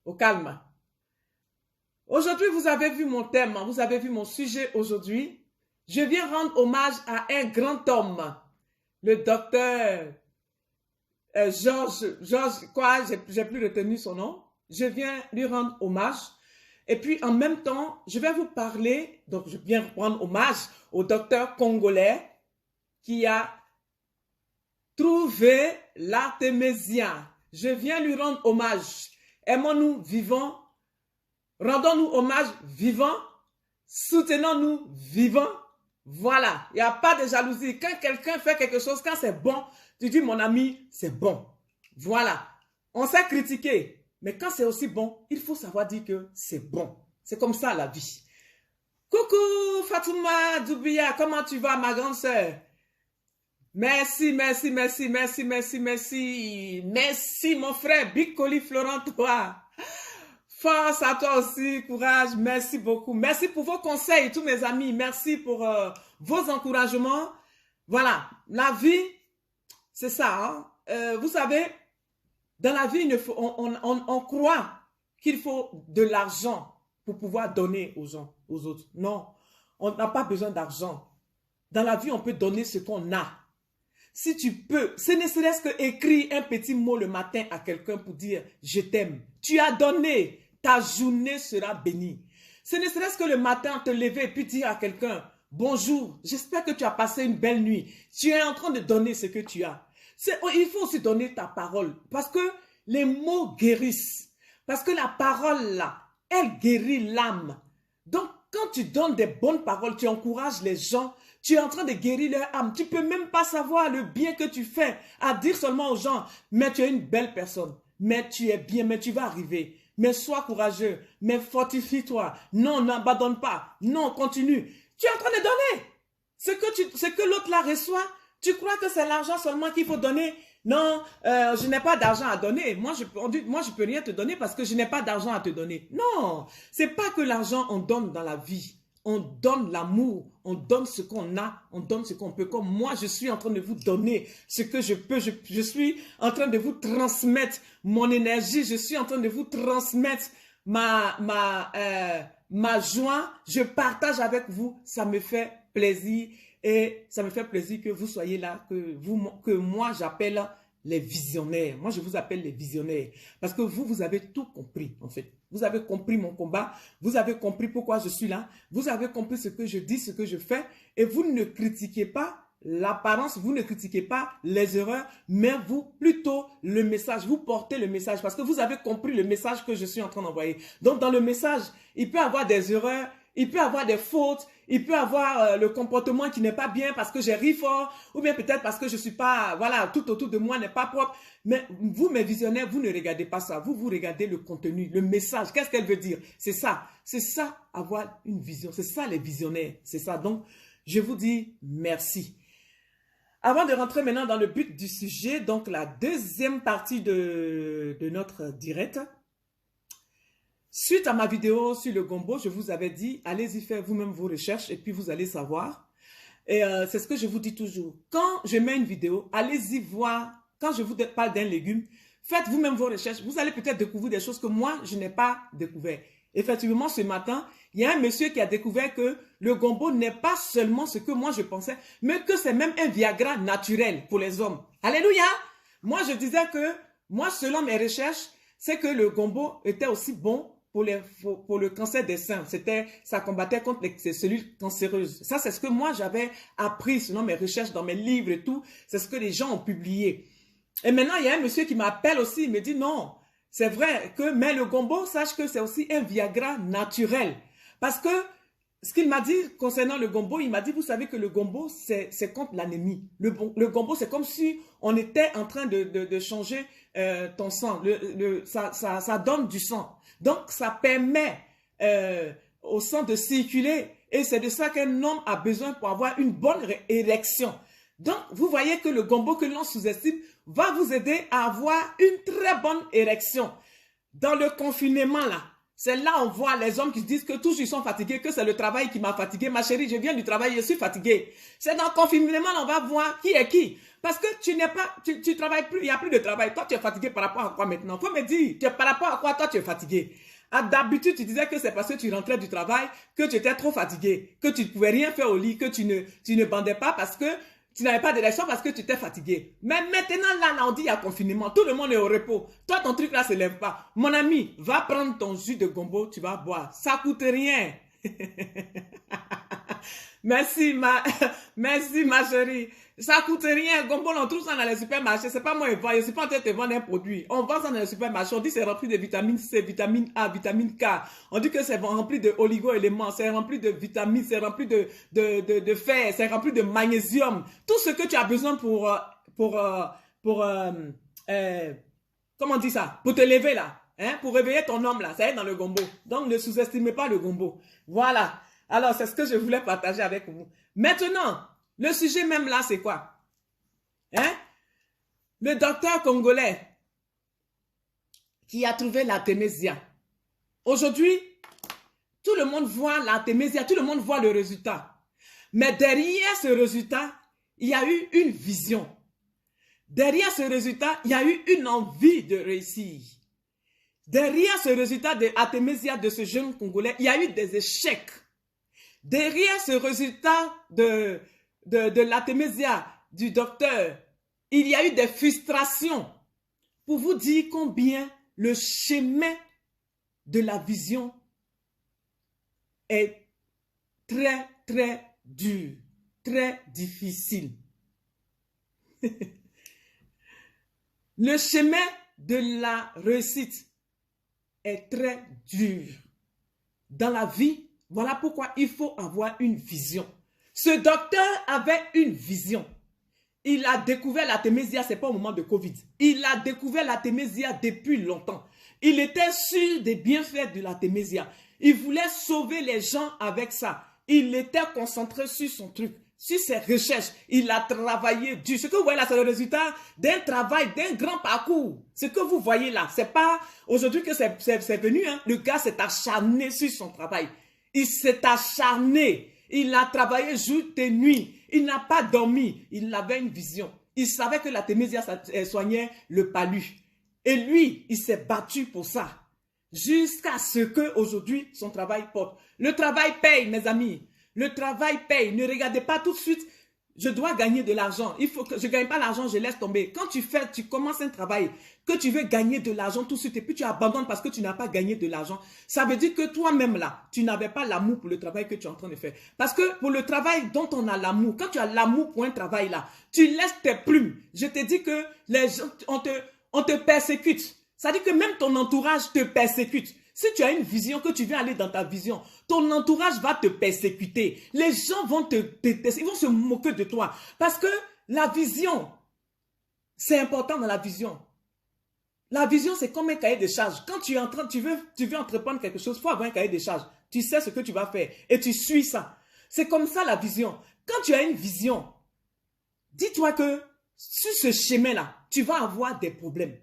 Au calme. Aujourd'hui, vous avez vu mon thème, vous avez vu mon sujet aujourd'hui. Je viens rendre hommage à un grand homme, le docteur Georges, quoi, j'ai plus retenu son nom. Je viens lui rendre hommage. Et puis, en même temps, je vais vous parler, donc je viens rendre hommage au docteur congolais qui a trouvé l'artémisia. Je viens lui rendre hommage. Aimons-nous vivants. Rendons-nous hommage vivants. Soutenons-nous vivants. Voilà. Il n'y a pas de jalousie. Quand quelqu'un fait quelque chose, quand c'est bon, tu dis, mon ami, c'est bon. Voilà. On s'est critiqué. Mais quand c'est aussi bon, il faut savoir dire que c'est bon. C'est comme ça la vie. Coucou Fatouma Doubia, comment tu vas ma grande sœur? Merci, merci, merci, merci, merci, merci. Merci mon frère, Big Coli Florent, toi. Force à toi aussi, courage, merci beaucoup. Merci pour vos conseils, tous mes amis. Merci pour vos encouragements. Voilà, la vie, c'est ça. Hein? Vous savez, dans la vie, on croit qu'il faut de l'argent pour pouvoir donner aux gens, aux autres. Non, on n'a pas besoin d'argent. Dans la vie, on peut donner ce qu'on a. Si tu peux, ce ne serait-ce que écrire un petit mot le matin à quelqu'un pour dire « je t'aime ». Tu as donné, ta journée sera bénie. Ce ne serait-ce que le matin te lever et puis dire à quelqu'un « bonjour, j'espère que tu as passé une belle nuit ». Tu es en train de donner ce que tu as. Il faut aussi donner ta parole parce que les mots guérissent. Parce que la parole là, elle guérit l'âme. Donc quand tu donnes des bonnes paroles, tu encourages les gens, tu es en train de guérir leur âme. Tu ne peux même pas savoir le bien que tu fais à dire seulement aux gens, mais tu es une belle personne, mais tu es bien, mais tu vas arriver. Mais sois courageux, mais fortifie-toi. Non, n'abandonne pas. Non, continue. Tu es en train de donner. Ce que l'autre là reçoit, tu crois que c'est l'argent seulement qu'il faut donner? Non, je n'ai pas d'argent à donner. Moi, je peux rien te donner parce que je n'ai pas d'argent à te donner. Non, c'est pas que l'argent on donne dans la vie. On donne l'amour, on donne ce qu'on a, on donne ce qu'on peut. Comme moi, je suis en train de vous donner ce que je peux. Je suis en train de vous transmettre mon énergie. Je suis en train de vous transmettre ma joie. Je partage avec vous. Ça me fait plaisir. Et ça me fait plaisir que vous soyez là, que moi j'appelle les visionnaires. Moi, je vous appelle les visionnaires. Parce que vous avez tout compris, en fait. Vous avez compris mon combat. Vous avez compris pourquoi je suis là. Vous avez compris ce que je dis, ce que je fais. Et vous ne critiquez pas l'apparence, vous ne critiquez pas les erreurs, mais vous, plutôt, le message. Vous portez le message parce que vous avez compris le message que je suis en train d'envoyer. Donc, dans le message, il peut y avoir des erreurs, il peut y avoir des fautes, il peut y avoir le comportement qui n'est pas bien parce que j'ai ri fort, ou bien peut-être parce que je suis pas, voilà, tout autour de moi n'est pas propre. Mais vous, mes visionnaires, vous ne regardez pas ça. Vous regardez le contenu, le message. Qu'est-ce qu'elle veut dire? C'est ça, avoir une vision. C'est ça, les visionnaires. C'est ça. Donc, je vous dis merci. Avant de rentrer maintenant dans le but du sujet, donc la deuxième partie de notre direct. Suite à ma vidéo sur le gombo, je vous avais dit, allez-y faire vous-même vos recherches et puis vous allez savoir. Et c'est ce que je vous dis toujours. Quand je mets une vidéo, allez-y voir. Quand je vous parle d'un légume, faites vous-même vos recherches. Vous allez peut-être découvrir des choses que moi, je n'ai pas découvert. Effectivement, ce matin, il y a un monsieur qui a découvert que le gombo n'est pas seulement ce que moi je pensais, mais que c'est même un Viagra naturel pour les hommes. Alléluia! Moi, je disais que, moi, selon mes recherches, c'est que le gombo était aussi bon pour le cancer des seins. Ça combattait contre les cellules cancéreuses. Ça, c'est ce que moi, j'avais appris selon mes recherches dans mes livres et tout. C'est ce que les gens ont publié. Et maintenant, il y a un monsieur qui m'appelle aussi. Il me dit non, c'est vrai que, mais le gombo, sache que c'est aussi un Viagra naturel. Parce que, ce qu'il m'a dit concernant le gombo, il m'a dit, vous savez que le gombo, c'est contre l'anémie. Le gombo, c'est comme si on était en train de changer ton sang. Ça donne du sang. Donc, ça permet au sang de circuler. Et c'est de ça qu'un homme a besoin pour avoir une bonne érection. Donc, vous voyez que le gombo que l'on sous-estime va vous aider à avoir une très bonne érection. Dans le confinement, là, C'est là on voit les hommes qui se disent que tous ils sont fatigués, que c'est le travail qui m'a fatigué. Ma chérie, je viens du travail, je suis fatiguée. C'est dans le confinement, on va voir qui est qui. Parce que tu n'es pas, tu travailles plus, il n'y a plus de travail. Toi, tu es fatigué par rapport à quoi maintenant? Faut me dire, par rapport à quoi toi tu es fatigué? D'habitude, tu disais que c'est parce que tu rentrais du travail, que tu étais trop fatigué, que tu ne pouvais rien faire au lit, que tu ne bandais pas parce que tu n'avais pas d'élection parce que tu étais fatigué. Mais maintenant, là, on dit il y a confinement. Tout le monde est au repos. Toi, ton truc là ne se lève pas. Mon ami, va prendre ton jus de gombo, tu vas boire. Ça ne coûte rien. Merci, ma chérie. Ça coûte rien. Gombo, on trouve ça dans les supermarchés. C'est pas moi, je ne suis pas en train de te vendre un produit. On vend ça dans les supermarchés. On dit que c'est rempli de vitamine C, vitamine A, vitamine K. On dit que c'est rempli de oligo-éléments. C'est rempli de vitamines. C'est rempli de fer. C'est rempli de magnésium. Tout ce que tu as besoin comment on dit ça? Pour te lever là. Hein? Pour réveiller ton homme là. Ça est dans le gombo. Donc, ne sous-estimez pas le gombo. Voilà. Alors, c'est ce que je voulais partager avec vous. Maintenant, le sujet même là, c'est quoi? Hein? Le docteur congolais qui a trouvé l'artémisia. Aujourd'hui, tout le monde voit l'artémisia, tout le monde voit le résultat. Mais derrière ce résultat, il y a eu une vision. Derrière ce résultat, il y a eu une envie de réussir. Derrière ce résultat de l'artémisia de ce jeune Congolais, il y a eu des échecs. Derrière ce résultat de l'artémisia du docteur, il y a eu des frustrations pour vous dire combien le chemin de la vision est très, très dur, très difficile. Le chemin de la réussite est très dur. Dans la vie, voilà pourquoi il faut avoir une vision. Ce docteur avait une vision. Il a découvert l'artémisia, ce n'est pas au moment de Covid. Il a découvert l'artémisia depuis longtemps. Il était sûr des bienfaits de l'artémisia. Il voulait sauver les gens avec ça. Il était concentré sur son truc, sur ses recherches. Il a travaillé dur. Ce que vous voyez là, c'est le résultat d'un travail, d'un grand parcours. Ce que vous voyez là, ce n'est pas aujourd'hui que c'est venu. Hein. Le gars s'est acharné sur son travail. Il s'est acharné. Il a travaillé jour et nuit. Il n'a pas dormi. Il avait une vision. Il savait que l'artémisia soignait le palu. Et lui, il s'est battu pour ça. Jusqu'à ce que aujourd'hui son travail porte. Le travail paye, mes amis. Le travail paye. Ne regardez pas tout de suite. Je dois gagner de l'argent. Il faut que je ne gagne pas l'argent, je laisse tomber. Quand tu commences un travail, que tu veux gagner de l'argent tout de suite et puis tu abandonnes parce que tu n'as pas gagné de l'argent, ça veut dire que toi-même là, tu n'avais pas l'amour pour le travail que tu es en train de faire. Parce que pour le travail dont on a l'amour, quand tu as l'amour pour un travail là, tu laisses tes plumes. Je te dis que les gens, on te persécute. Ça dit que même ton entourage te persécute. Si tu as une vision, que tu veux aller dans ta vision, ton entourage va te persécuter. Les gens vont te détester, ils vont se moquer de toi. Parce que la vision, c'est important dans la vision. La vision, c'est comme un cahier de charges. Quand tu veux entreprendre quelque chose, il faut avoir un cahier de charges. Tu sais ce que tu vas faire et tu suis ça. C'est comme ça la vision. Quand tu as une vision, dis-toi que sur ce chemin-là, tu vas avoir des problèmes.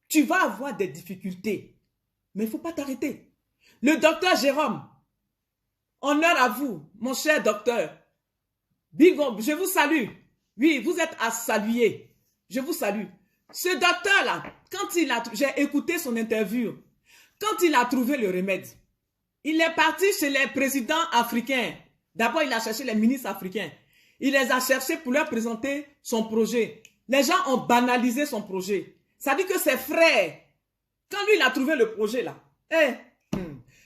Tu vas avoir des difficultés. Mais il ne faut pas t'arrêter. Le docteur Jérôme, honneur à vous, mon cher docteur. Big up, je vous salue. Oui, vous êtes à saluer. Je vous salue. Ce docteur-là, j'ai écouté son interview, quand il a trouvé le remède, il est parti chez les présidents africains. D'abord, il a cherché les ministres africains. Il les a cherchés pour leur présenter son projet. Les gens ont banalisé son projet. Ça dit que ses frères, quand lui, il a trouvé le projet là,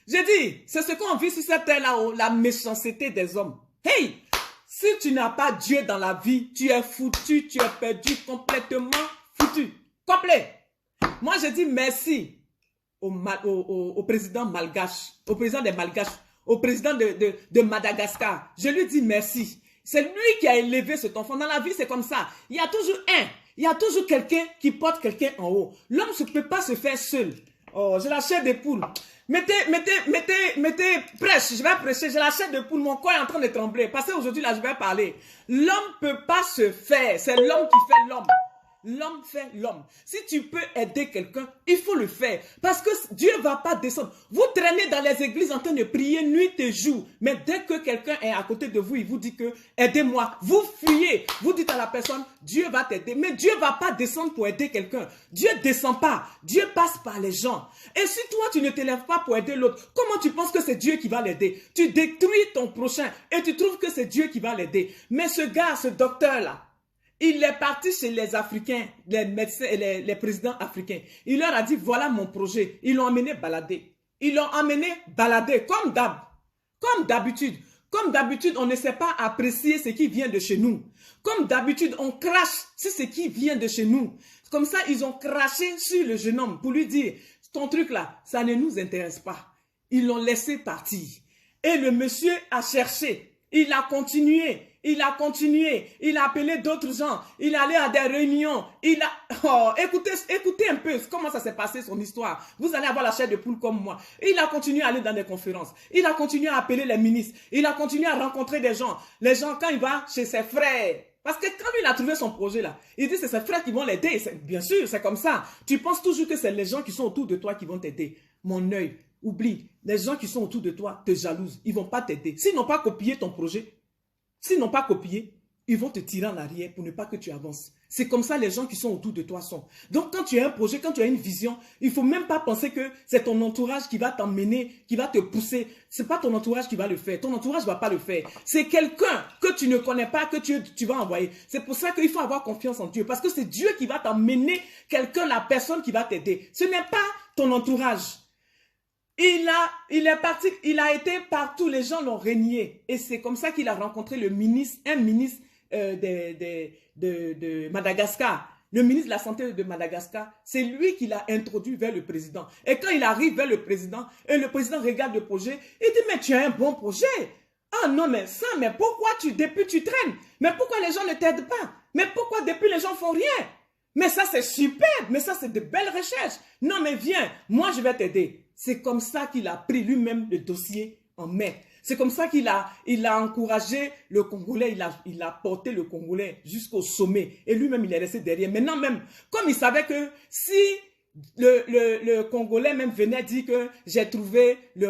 j'ai dit, c'est ce qu'on vit sur cette terre-là, la méchanceté des hommes. Hey, si tu n'as pas Dieu dans la vie, tu es foutu, tu es perdu, complètement foutu. Complet. Moi, je dis merci au président malgache, au président des Malgaches, au président de Madagascar. Je lui dis merci. C'est lui qui a élevé cet enfant. Dans la vie, c'est comme ça. Il y a toujours il y a toujours quelqu'un qui porte quelqu'un en haut. L'homme ne peut pas se faire seul. Oh, j'ai la chair de poule. Mettez, prêche, je vais prêcher. J'ai la chair de poule, mon corps est en train de trembler. Parce qu'aujourd'hui, là, je vais parler. L'homme ne peut pas se faire. C'est l'homme qui fait l'homme. l'homme fait l'homme. Si tu peux aider quelqu'un, il faut le faire. Parce que Dieu ne va pas descendre. Vous traînez dans les églises en train de prier nuit et jour. Mais dès que quelqu'un est à côté de vous, il vous dit que aidez-moi. Vous fuyez. Vous dites à la personne, Dieu va t'aider. Mais Dieu ne va pas descendre pour aider quelqu'un. Dieu ne descend pas. Dieu passe par les gens. Et si toi, tu ne t'élèves pas pour aider l'autre, comment tu penses que c'est Dieu qui va l'aider? Tu détruis ton prochain et tu trouves que c'est Dieu qui va l'aider. Mais ce gars, ce docteur-là, il est parti chez les Africains, les médecins, les présidents africains. Il leur a dit, voilà mon projet. Ils l'ont emmené balader. Ils l'ont emmené balader comme d'habitude. Comme d'habitude, on ne sait pas apprécier ce qui vient de chez nous. Comme d'habitude, on crache sur ce qui vient de chez nous. Comme ça, ils ont craché sur le jeune homme pour lui dire, ton truc là, ça ne nous intéresse pas. Ils l'ont laissé partir. Et le monsieur a cherché. Il a continué. Il a continué. Il a appelé d'autres gens. Il est allé à des réunions. Il a... Oh, écoutez un peu comment ça s'est passé, son histoire. Vous allez avoir la chair de poule comme moi. Il a continué à aller dans des conférences. Il a continué à appeler les ministres. Il a continué à rencontrer des gens. Les gens, quand il va chez ses frères... Parce que quand lui, il a trouvé son projet là, il dit c'est ses frères qui vont l'aider. Bien sûr, c'est comme ça. Tu penses toujours que c'est les gens qui sont autour de toi qui vont t'aider. Mon œil, oublie. Les gens qui sont autour de toi te jalousent. Ils ne vont pas t'aider. S'ils n'ont pas copié ton projet, s'ils n'ont pas copié, ils vont te tirer en arrière pour ne pas que tu avances. C'est comme ça les gens qui sont autour de toi sont. Donc quand tu as un projet, quand tu as une vision, il ne faut même pas penser que c'est ton entourage qui va t'emmener, qui va te pousser. Ce n'est pas ton entourage qui va le faire. Ton entourage ne va pas le faire. C'est quelqu'un que tu ne connais pas que tu vas envoyer. C'est pour ça qu'il faut avoir confiance en Dieu. Parce que c'est Dieu qui va t'emmener quelqu'un, la personne qui va t'aider. Ce n'est pas ton entourage. Il est parti, il a été partout, les gens l'ont régné. Et c'est comme ça qu'il a rencontré un ministre de Madagascar. Le ministre de la Santé de Madagascar, c'est lui qui l'a introduit vers le président. Et quand il arrive vers le président, et le président regarde le projet, il dit, mais tu as un bon projet. Ah non, mais ça, mais pourquoi depuis tu traînes? Mais pourquoi les gens ne t'aident pas? Mais pourquoi depuis les gens font rien? Mais ça, c'est super, mais ça, c'est de belles recherches. Non, mais viens, moi, je vais t'aider. C'est comme ça qu'il a pris lui-même le dossier en main. C'est comme ça qu'il a encouragé le Congolais, il a porté le Congolais jusqu'au sommet. Et lui-même, il est resté derrière. Maintenant même, comme il savait que si le Congolais même venait dire que j'ai trouvé le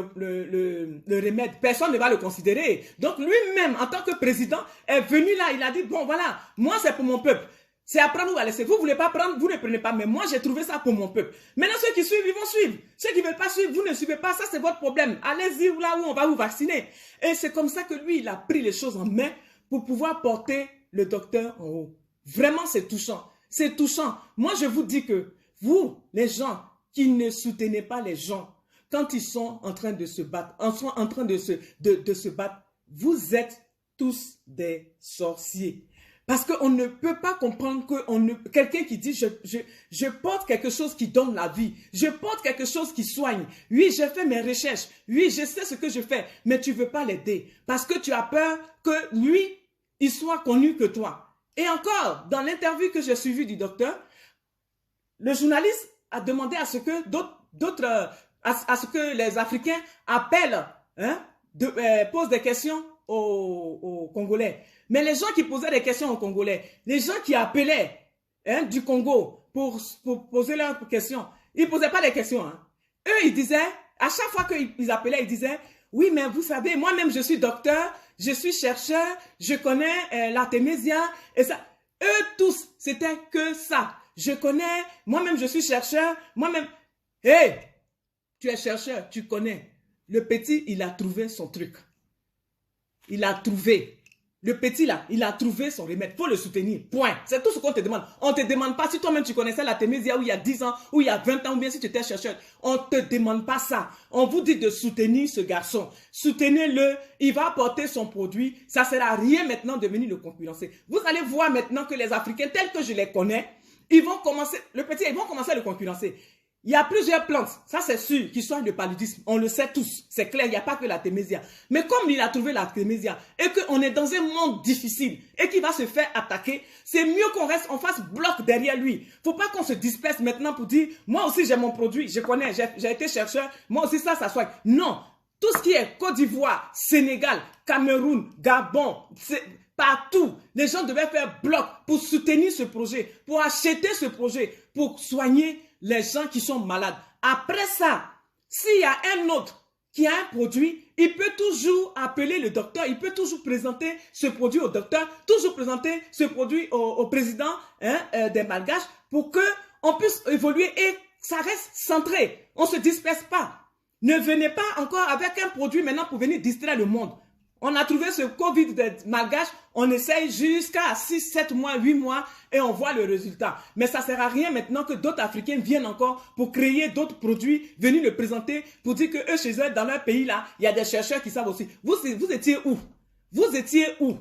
remède, personne ne va le considérer. Donc lui-même, en tant que président, est venu là, il a dit, bon voilà, moi c'est pour mon peuple. C'est à prendre ou à laisser. Vous ne voulez pas prendre, vous ne prenez pas. Mais moi, j'ai trouvé ça pour mon peuple. Maintenant, ceux qui suivent, ils vont suivre. Ceux qui ne veulent pas suivre, vous ne suivez pas. Ça, c'est votre problème. Allez-y là où on va vous vacciner. Et c'est comme ça que lui, il a pris les choses en main pour pouvoir porter le docteur en haut. Vraiment, c'est touchant. C'est touchant. Moi, je vous dis que vous, les gens qui ne soutenez pas les gens, quand ils sont en train de se battre, de se battre, vous êtes tous des sorciers. Parce qu'on ne peut pas comprendre que quelqu'un qui dit je porte quelque chose qui donne la vie, je porte quelque chose qui soigne. Oui, j'ai fait mes recherches, oui, je sais ce que je fais, mais tu ne veux pas l'aider parce que tu as peur que lui, il soit connu que toi. Et encore, dans l'interview que j'ai suivie du docteur, le journaliste a demandé à ce que à ce que les Africains appellent, posent des questions aux Congolais. Mais les gens qui posaient des questions aux Congolais, les gens qui appelaient du Congo pour poser leurs questions, ils ne posaient pas des questions. Eux, ils disaient, à chaque fois qu'ils appelaient, ils disaient, oui, mais vous savez, moi-même, je suis docteur, je suis chercheur, je connais l'artémisia, et ça. Eux tous, c'était que ça. Je connais, moi-même, je suis chercheur, moi-même. Hé, tu es chercheur, tu connais. Le petit, il a trouvé son truc. Il a trouvé. Le petit là, il a trouvé son remède. Il faut le soutenir. Point. C'est tout ce qu'on te demande. On ne te demande pas si toi-même tu connaissais la thémésia où il y a 10 ans, où il y a 20 ans, ou bien si tu étais chercheur. On ne te demande pas ça. On vous dit de soutenir ce garçon. Soutenez-le. Il va apporter son produit. Ça ne sert à rien maintenant de venir le concurrencer. Vous allez voir maintenant que les Africains, tels que je les connais, ils vont commencer à le concurrencer. Il y a plusieurs plantes, ça c'est sûr, qui soignent le paludisme. On le sait tous, c'est clair, il n'y a pas que la l'artémisia. Mais comme il a trouvé la l'artémisia et qu'on est dans un monde difficile et qu'il va se faire attaquer, c'est mieux qu'on reste, on fasse bloc derrière lui. Il ne faut pas qu'on se disperse maintenant pour dire, moi aussi j'ai mon produit, je connais, j'ai été chercheur, moi aussi ça soigne. Non, tout ce qui est Côte d'Ivoire, Sénégal, Cameroun, Gabon, partout. Les gens devaient faire bloc pour soutenir ce projet, pour acheter ce projet, pour soigner les gens qui sont malades. Après ça, s'il y a un autre qui a un produit, il peut toujours appeler le docteur, il peut toujours présenter ce produit au docteur, toujours présenter ce produit au président des Malgaches pour qu'on puisse évoluer et ça reste centré. On ne se disperse pas. Ne venez pas encore avec un produit maintenant pour venir distraire le monde. On a trouvé ce Covid des Malgaches, on essaye jusqu'à 6, 7 mois, 8 mois et on voit le résultat. Mais ça ne sert à rien maintenant que d'autres Africains viennent encore pour créer d'autres produits, venir le présenter pour dire que eux, chez eux, dans leur pays, là, il y a des chercheurs qui savent aussi. Vous étiez où? Vous étiez où?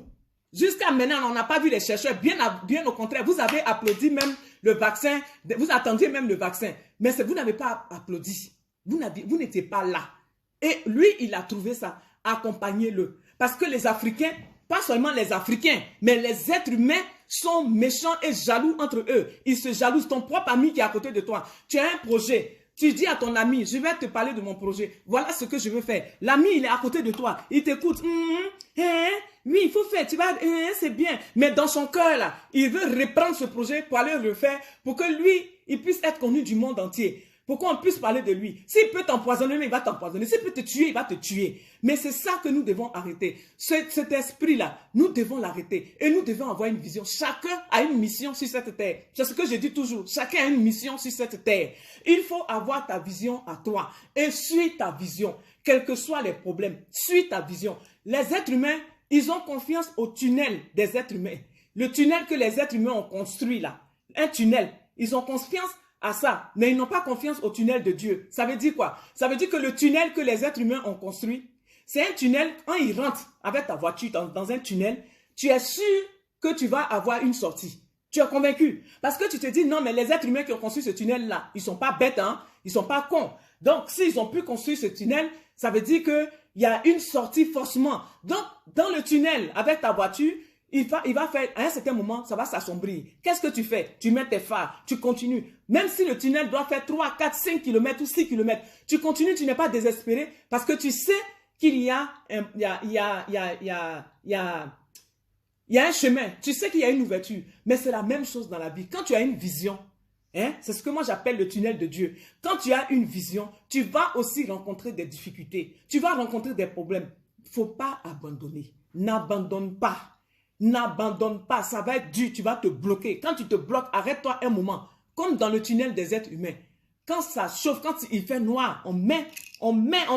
Jusqu'à maintenant, on n'a pas vu les chercheurs. Bien au contraire, vous avez applaudi même le vaccin. Vous attendiez même le vaccin. Mais vous n'avez pas applaudi. Vous n'étiez pas là. Et lui, il a trouvé ça. Accompagnez-le. Parce que les Africains, pas seulement les Africains, mais les êtres humains sont méchants et jaloux entre eux. Ils se jalousent. Ton propre ami qui est à côté de toi. Tu as un projet. Tu dis à ton ami, je vais te parler de mon projet. Voilà ce que je veux faire. L'ami, il est à côté de toi. Il t'écoute. Oui, il faut faire. Tu vas, c'est bien. Mais dans son cœur, là, il veut reprendre ce projet pour aller le faire, pour que lui, il puisse être connu du monde entier. Pour qu'on puisse parler de lui. S'il peut t'empoisonner, il va t'empoisonner. S'il peut te tuer, il va te tuer. Mais c'est ça que nous devons arrêter. Cet esprit-là, nous devons l'arrêter. Et nous devons avoir une vision. Chacun a une mission sur cette terre. C'est ce que je dis toujours. Chacun a une mission sur cette terre. Il faut avoir ta vision à toi. Et suis ta vision. Quels que soient les problèmes, suis ta vision. Les êtres humains, ils ont confiance au tunnel des êtres humains. Le tunnel que les êtres humains ont construit là. Un tunnel. Ils ont confiance à ça, mais ils n'ont pas confiance au tunnel de Dieu. Ça veut dire quoi? Ça veut dire que le tunnel que les êtres humains ont construit, c'est un tunnel, quand ils rentrent avec ta voiture dans un tunnel, tu es sûr que tu vas avoir une sortie. Tu es convaincu. Parce que tu te dis, non, mais les êtres humains qui ont construit ce tunnel-là, ils ne sont pas bêtes, hein? Ils ne sont pas cons. Donc, s'ils ont pu construire ce tunnel, ça veut dire qu'il y a une sortie forcément. Donc, dans le tunnel, avec ta voiture, il va faire, à un certain moment, ça va s'assombrir. Qu'est-ce que tu fais? Tu mets tes phares, tu continues. Même si le tunnel doit faire 3, 4, 5 km ou 6 km, tu continues, tu n'es pas désespéré parce que tu sais qu'il y a un chemin. Tu sais qu'il y a une ouverture. Mais c'est la même chose dans la vie. Quand tu as une vision, c'est ce que moi j'appelle le tunnel de Dieu. Quand tu as une vision, tu vas aussi rencontrer des difficultés. Tu vas rencontrer des problèmes. Il ne faut pas abandonner. N'abandonne pas. N'abandonne pas, ça va être dur, tu vas te bloquer. Quand tu te bloques, arrête-toi un moment. Comme dans le tunnel des êtres humains. Quand ça chauffe, quand il fait noir, on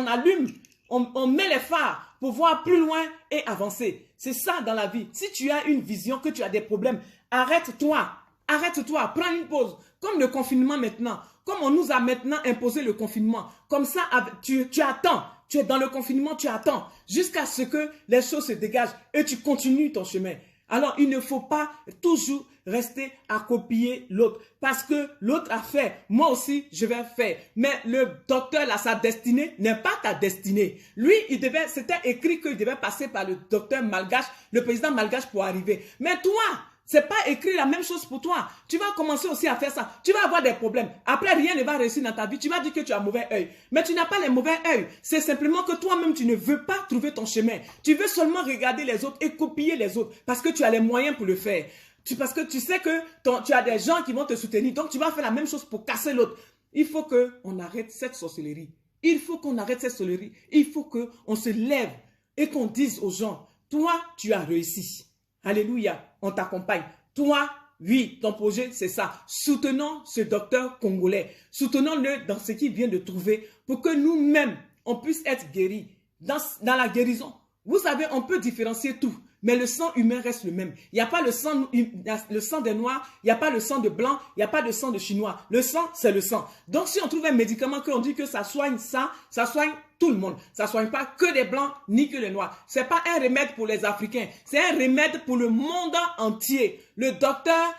allume, on met les phares pour voir plus loin et avancer. C'est ça dans la vie. Si tu as une vision, que tu as des problèmes, arrête-toi, prends une pause. Comme le confinement maintenant, comme on nous a maintenant imposé le confinement, comme ça, tu attends. Tu es dans le confinement, tu attends jusqu'à ce que les choses se dégagent et tu continues ton chemin. Alors, il ne faut pas toujours rester à copier l'autre parce que l'autre a fait. Moi aussi, je vais faire. Mais le docteur, là, sa destinée n'est pas ta destinée. Lui, c'était écrit qu'il devait passer par le docteur malgache, le président malgache pour arriver. Mais toi, c'est pas écrit la même chose pour toi. Tu vas commencer aussi à faire ça. Tu vas avoir des problèmes. Après, rien ne va réussir dans ta vie. Tu vas dire que tu as mauvais œil. Mais tu n'as pas les mauvais œils. C'est simplement que toi-même, tu ne veux pas trouver ton chemin. Tu veux seulement regarder les autres et copier les autres parce que tu as les moyens pour le faire. Parce que tu sais que tu as des gens qui vont te soutenir. Donc, tu vas faire la même chose pour casser l'autre. Il faut qu'on arrête cette sorcellerie. Il faut qu'on arrête cette sorcellerie. Il faut qu'on se lève et qu'on dise aux gens, toi, tu as réussi. Alléluia, on t'accompagne. Toi, oui, ton projet, c'est ça. Soutenons ce docteur congolais. Soutenons-le dans ce qu'il vient de trouver pour que nous-mêmes, on puisse être guéris. Dans la guérison, vous savez, on peut différencier tout. Mais le sang humain reste le même. Il n'y a pas le sang des Noirs, il n'y a pas le sang de Blanc, il n'y a pas de sang de Chinois. Le sang, c'est le sang. Donc, si on trouve un médicament qu'on dit que ça soigne ça soigne tout le monde. Ça ne soigne pas que les Blancs ni que les Noirs. Ce n'est pas un remède pour les Africains. C'est un remède pour le monde entier. Le docteur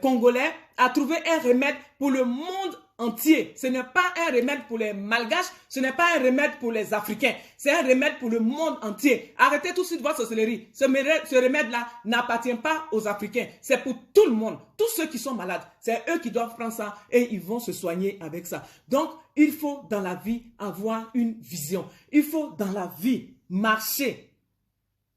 congolais a trouvé un remède pour le monde entier. Ce n'est pas un remède pour les Malgaches, ce n'est pas un remède pour les Africains, c'est un remède pour le monde entier. Arrêtez tout de suite votre sorcellerie. Ce remède-là n'appartient pas aux Africains, c'est pour tout le monde. Tous ceux qui sont malades, c'est eux qui doivent prendre ça et ils vont se soigner avec ça. Donc, il faut dans la vie avoir une vision. Il faut dans la vie marcher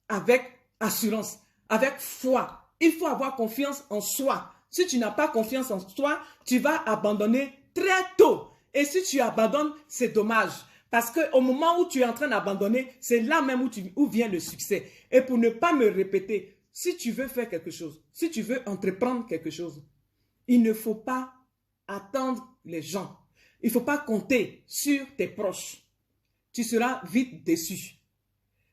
avec assurance, avec foi. Il faut avoir confiance en soi. Si tu n'as pas confiance en toi, tu vas abandonner très tôt. Et si tu abandonnes, c'est dommage. Parce qu'au moment où tu es en train d'abandonner, c'est là même où vient le succès. Et pour ne pas me répéter, si tu veux faire quelque chose, si tu veux entreprendre quelque chose, il ne faut pas attendre les gens. Il ne faut pas compter sur tes proches. Tu seras vite déçu.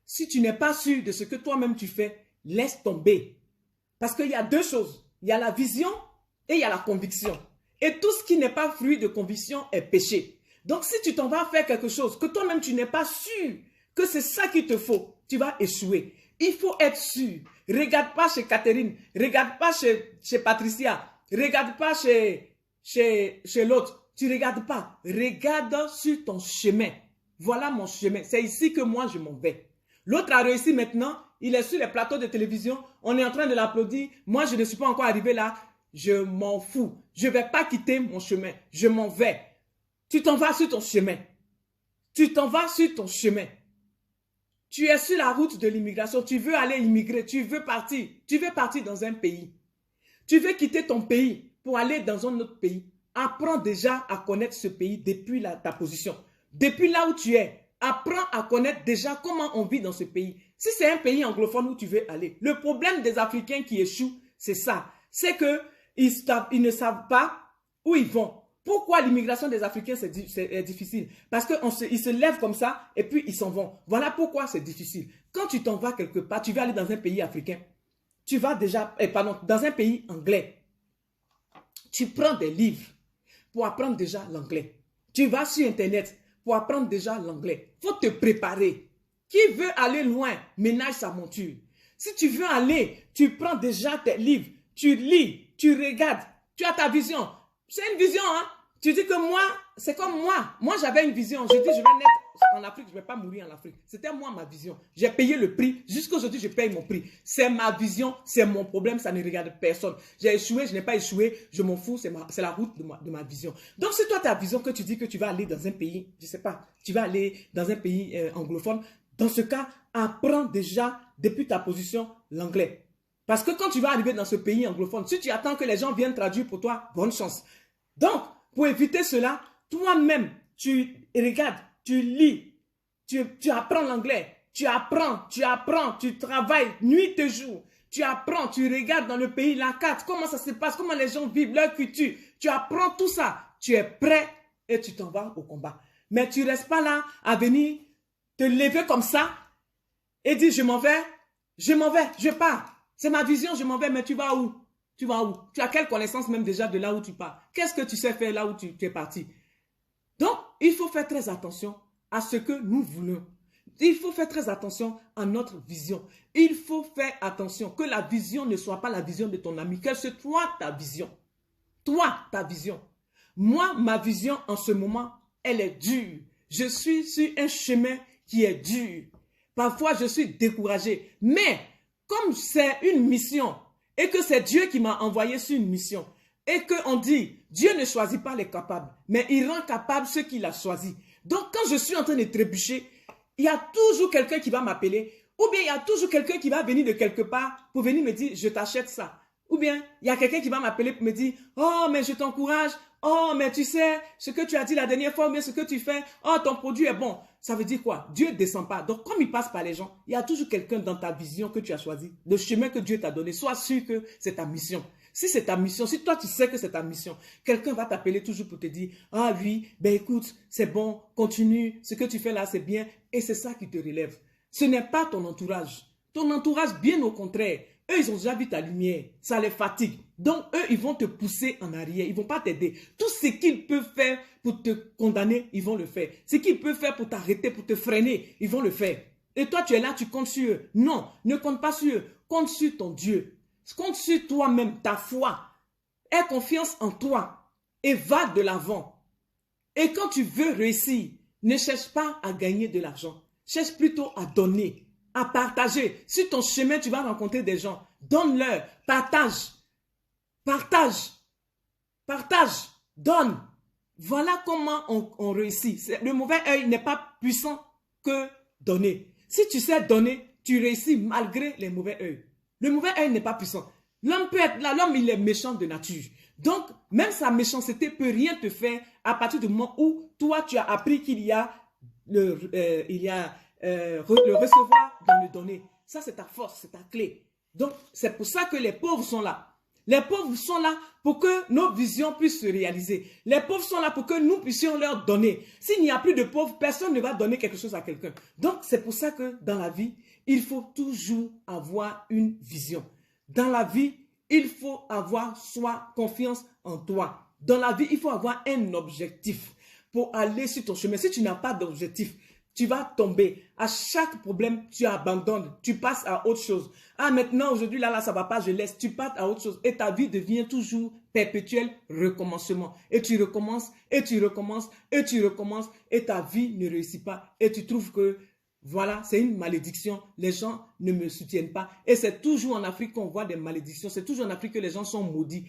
Si tu n'es pas sûr de ce que toi-même tu fais, laisse tomber. Parce qu'il y a deux choses. Il y a la vision et il y a la conviction. Et tout ce qui n'est pas fruit de conviction est péché. Donc si tu t'en vas faire quelque chose que toi-même tu n'es pas sûr que c'est ça qu'il te faut, tu vas échouer. Il faut être sûr. Regarde pas chez Catherine, regarde pas chez Patricia, regarde pas chez l'autre. Tu regardes pas. Regarde sur ton chemin. Voilà mon chemin. C'est ici que moi je m'en vais. L'autre a réussi maintenant. Il est sur les plateaux de télévision. On est en train de l'applaudir. Moi, je ne suis pas encore arrivé là. Je m'en fous. Je ne vais pas quitter mon chemin. Je m'en vais. Tu t'en vas sur ton chemin. Tu t'en vas sur ton chemin. Tu es sur la route de l'immigration. Tu veux aller immigrer. Tu veux partir. Tu veux partir dans un pays. Tu veux quitter ton pays pour aller dans un autre pays. Apprends déjà à connaître ce pays depuis ta position. Depuis là où tu es. Apprends à connaître déjà comment on vit dans ce pays. Si c'est un pays anglophone où tu veux aller, le problème des Africains qui échouent, c'est ça. C'est qu'ils ne savent pas où ils vont. Pourquoi l'immigration des Africains c'est difficile? Parce qu'ils se lèvent comme ça et puis ils s'en vont. Voilà pourquoi c'est difficile. Quand tu t'en vas quelque part, tu vas aller dans un pays africain. Tu vas déjà, dans un pays anglais. Tu prends des livres pour apprendre déjà l'anglais. Tu vas sur Internet pour apprendre déjà l'anglais. Il faut te préparer. Qui veut aller loin, ménage sa monture. Si tu veux aller, tu prends déjà tes livres, tu lis, tu regardes, tu as ta vision. C'est une vision, hein. Tu dis que moi, c'est comme moi. Moi, j'avais une vision. Je dis, je vais naître en Afrique, je ne vais pas mourir en Afrique. C'était moi, ma vision. J'ai payé le prix. Jusqu'à aujourd'hui, je paye mon prix. C'est ma vision, c'est mon problème, ça ne regarde personne. J'ai échoué, je n'ai pas échoué, je m'en fous, c'est la route de ma vision. Donc, c'est toi ta vision que tu dis que tu vas aller dans un pays, je ne sais pas, tu vas aller dans un pays anglophone. Dans ce cas, apprends déjà depuis ta position l'anglais. Parce que quand tu vas arriver dans ce pays anglophone, si tu attends que les gens viennent traduire pour toi, bonne chance. Donc, pour éviter cela, toi-même, tu regardes, tu lis, tu apprends l'anglais, tu apprends, tu travailles nuit et jour. Tu apprends, tu regardes dans le pays la carte, comment ça se passe, comment les gens vivent, leur culture. Tu apprends tout ça, tu es prêt et tu t'en vas au combat. Mais tu ne restes pas là à venir te lever comme ça et dire je m'en vais, je pars. C'est ma vision, je m'en vais, mais tu vas où? Tu vas où? Tu as quelle connaissance même déjà de là où tu pars? Qu'est-ce que tu sais faire là où tu es parti? Donc, il faut faire très attention à ce que nous voulons. Il faut faire très attention à notre vision. Il faut faire attention que la vision ne soit pas la vision de ton ami, que c'est toi ta vision. Toi, ta vision. Moi, ma vision en ce moment, elle est dure. Je suis sur un chemin qui est dur. Parfois, je suis découragé. Mais, comme c'est une mission, et que c'est Dieu qui m'a envoyé sur une mission, et qu'on dit, Dieu ne choisit pas les capables, mais il rend capables ceux qu'il a choisis. Donc, quand je suis en train de trébucher, il y a toujours quelqu'un qui va m'appeler, ou bien il y a toujours quelqu'un qui va venir de quelque part pour venir me dire, je t'achète ça. Ou bien, il y a quelqu'un qui va m'appeler pour me dire, oh, mais je t'encourage, oh, mais tu sais, ce que tu as dit la dernière fois, mais ce que tu fais, oh, ton produit est bon. Ça veut dire quoi? Dieu ne descend pas. Donc, comme il passe par les gens, il y a toujours quelqu'un dans ta vision que tu as choisi, le chemin que Dieu t'a donné. Sois sûr que c'est ta mission. Si c'est ta mission, si toi tu sais que c'est ta mission, quelqu'un va t'appeler toujours pour te dire, ah oui, ben écoute, c'est bon, continue, ce que tu fais là, c'est bien. Et c'est ça qui te relève. Ce n'est pas ton entourage. Ton entourage, bien au contraire, eux, ils ont déjà vu ta lumière. Ça les fatigue. Donc, eux, ils vont te pousser en arrière. Ils ne vont pas t'aider. Tout ce qu'ils peuvent faire pour te condamner, ils vont le faire. Ce qu'ils peuvent faire pour t'arrêter, pour te freiner, ils vont le faire. Et toi, tu es là, tu comptes sur eux. Non, ne compte pas sur eux. Compte sur ton Dieu. Compte sur toi-même, ta foi. Aie confiance en toi. Et va de l'avant. Et quand tu veux réussir, ne cherche pas à gagner de l'argent. Cherche plutôt à donner. À partager. Sur ton chemin, tu vas rencontrer des gens. Donne-leur. Partage. Partage. Partage. Donne. Voilà comment on réussit. Le mauvais œil n'est pas puissant que donner. Si tu sais donner, tu réussis malgré les mauvais œils. Le mauvais œil n'est pas puissant. L'homme peut être là, l'homme il est méchant de nature. Donc, même sa méchanceté peut rien te faire à partir du moment où toi tu as appris qu'il y a le recevoir dans le donner. Ça c'est ta force, c'est ta clé. Donc, c'est pour ça que les pauvres sont là. Les pauvres sont là pour que nos visions puissent se réaliser. Les pauvres sont là pour que nous puissions leur donner. S'il n'y a plus de pauvres, personne ne va donner quelque chose à quelqu'un. Donc, c'est pour ça que dans la vie, il faut toujours avoir une vision. Dans la vie, il faut avoir soit confiance en toi. Dans la vie, il faut avoir un objectif pour aller sur ton chemin. Si tu n'as pas d'objectif, tu vas tomber. À chaque problème, tu abandonnes. Tu passes à autre chose. Ah, maintenant, aujourd'hui, là, ça ne va pas, je laisse. Tu passes à autre chose. Et ta vie devient toujours perpétuel recommencement. Et tu recommences, et tu recommences, et tu recommences. Et ta vie ne réussit pas. Et tu trouves que, voilà, c'est une malédiction. Les gens ne me soutiennent pas. Et c'est toujours en Afrique qu'on voit des malédictions. C'est toujours en Afrique que les gens sont maudits.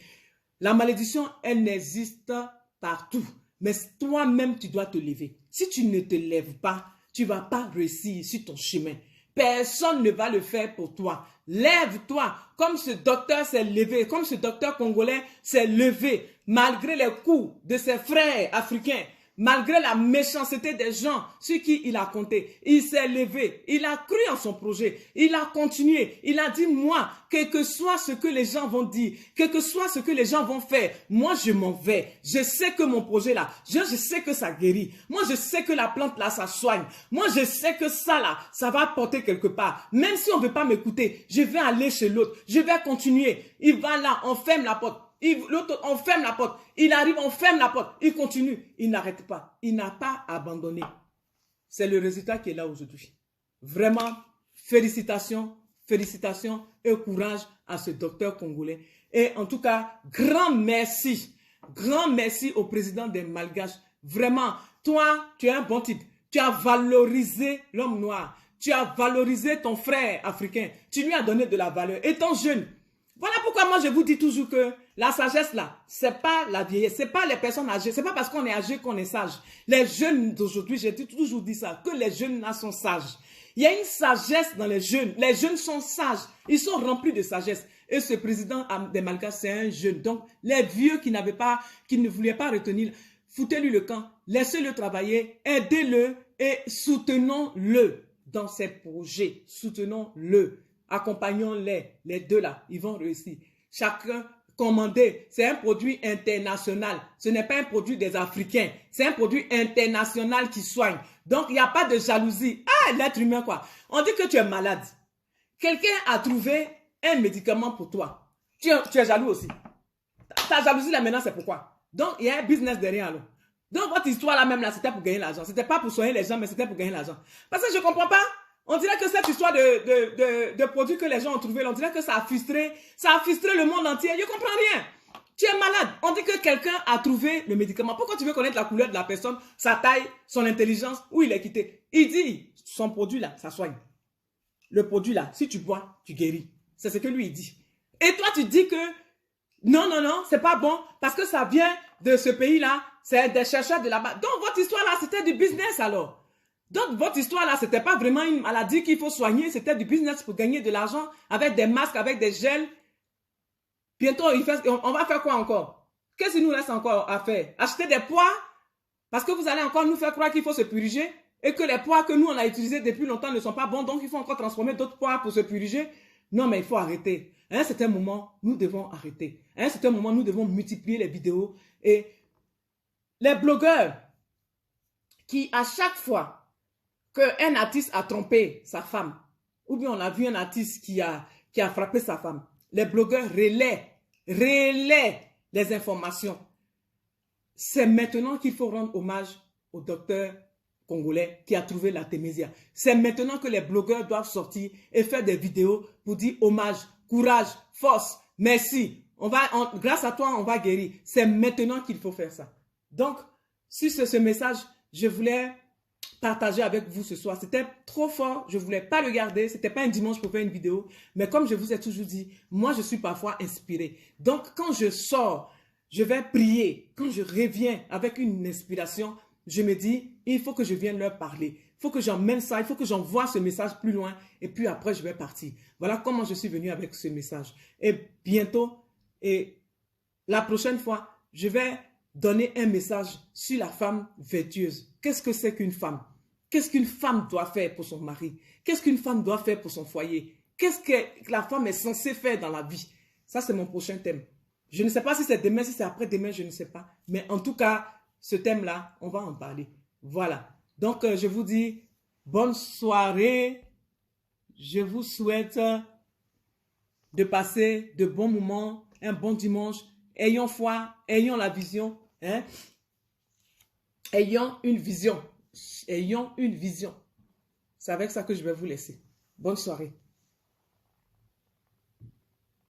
La malédiction, elle n'existe partout. Mais toi-même, tu dois te lever. Si tu ne te lèves pas, tu ne vas pas réussir sur ton chemin. Personne ne va le faire pour toi. Lève-toi, comme ce docteur s'est levé, comme ce docteur congolais s'est levé, malgré les coups de ses frères africains, malgré la méchanceté des gens sur qui il a compté. Il s'est levé, il a cru en son projet, il a continué, il a dit, moi, quel que soit ce que les gens vont dire, quel que soit ce que les gens vont faire, moi je m'en vais. Je sais que mon projet là, je sais que ça guérit. Moi je sais que la plante là, ça soigne. Moi je sais que ça là, ça va porter quelque part. Même si on ne veut pas m'écouter, je vais aller chez l'autre, je vais continuer. Il va là, on ferme la porte. L'autre, on ferme la porte. Il arrive, on ferme la porte. Il continue. Il n'arrête pas. Il n'a pas abandonné. C'est le résultat qui est là aujourd'hui. Vraiment, félicitations, félicitations et courage à ce docteur congolais. Et en tout cas, grand merci au président des Malgaches. Vraiment, toi, tu es un bon type. Tu as valorisé l'homme noir. Tu as valorisé ton frère africain. Tu lui as donné de la valeur. Étant jeune, voilà pourquoi moi je vous dis toujours que la sagesse là, c'est pas la vieillesse, c'est pas les personnes âgées, c'est pas parce qu'on est âgé qu'on est sage. Les jeunes d'aujourd'hui, j'ai toujours dit ça, que les jeunes là sont sages. Il y a une sagesse dans les jeunes sont sages, ils sont remplis de sagesse. Et ce président des Malgaches, c'est un jeune. Donc les vieux qui ne voulaient pas retenir, foutez-lui le camp, laissez-le travailler, aidez-le et soutenons-le dans ses projets, soutenons-le. Accompagnons-les, les deux là, ils vont réussir. Chacun commandé, c'est un produit international. Ce n'est pas un produit des Africains, c'est un produit international qui soigne. Donc, il n'y a pas de jalousie. Ah, l'être humain quoi. On dit que tu es malade. Quelqu'un a trouvé un médicament pour toi. Tu es jaloux aussi. Ta jalousie là maintenant, c'est pourquoi. Donc, il y a un business derrière alors. Donc, votre histoire là même là, c'était pour gagner l'argent. C'était pas pour soigner les gens, mais c'était pour gagner l'argent. Parce que je ne comprends pas. On dirait que cette histoire de produits que les gens ont trouvé, on dirait que ça a frustré le monde entier. Je ne comprends rien. Tu es malade. On dit que quelqu'un a trouvé le médicament. Pourquoi tu veux connaître la couleur de la personne, sa taille, son intelligence, où il est quitté? Il dit, son produit là, ça soigne. Le produit là, si tu bois, tu guéris. C'est ce que lui il dit. Et toi, tu dis que non, c'est pas bon parce que ça vient de ce pays-là. C'est des chercheurs de là-bas. Donc, votre histoire là, c'était du business alors. Donc, votre histoire là, c'était pas vraiment une maladie qu'il faut soigner, c'était du business pour gagner de l'argent avec des masques, avec des gels. Bientôt, on va faire quoi encore? Qu'est-ce qu'il nous reste encore à faire? Acheter des poids? Parce que vous allez encore nous faire croire qu'il faut se puriger et que les poids que nous, on a utilisés depuis longtemps ne sont pas bons, donc il faut encore transformer d'autres poids pour se puriger. Non, mais il faut arrêter. À un certain moment, nous devons arrêter. À un certain moment, nous devons multiplier les vidéos et les blogueurs qui, à chaque fois qu'un artiste a trompé sa femme, ou bien on a vu un artiste qui a frappé sa femme, les blogueurs relaient les informations. C'est maintenant qu'il faut rendre hommage au docteur congolais qui a trouvé l'artémisia. C'est maintenant que les blogueurs doivent sortir et faire des vidéos pour dire hommage, courage, force, merci. Grâce à toi, on va guérir. C'est maintenant qu'il faut faire ça. Donc, si c'est ce message, je voulais partager avec vous ce soir. C'était trop fort, je ne voulais pas le garder. Ce n'était pas un dimanche pour faire une vidéo. Mais comme je vous ai toujours dit, moi je suis parfois inspiré. Donc quand je sors, je vais prier. Quand je reviens avec une inspiration, je me dis, il faut que je vienne leur parler. Il faut que j'emmène ça, il faut que j'envoie ce message plus loin et puis après, je vais partir. Voilà comment je suis venu avec ce message. Et bientôt, et la prochaine fois, je vais donner un message sur la femme vertueuse. Qu'est-ce que c'est qu'une femme? Qu'est-ce qu'une femme doit faire pour son mari? Qu'est-ce qu'une femme doit faire pour son foyer? Qu'est-ce que la femme est censée faire dans la vie? Ça, c'est mon prochain thème. Je ne sais pas si c'est demain, si c'est après-demain, je ne sais pas. Mais en tout cas, ce thème-là, on va en parler. Voilà. Donc, je vous dis bonne soirée. Je vous souhaite de passer de bons moments, un bon dimanche. Ayons foi, ayons la vision. Hein? Ayons une vision. Ayons une vision. C'est avec ça que je vais vous laisser. Bonne soirée.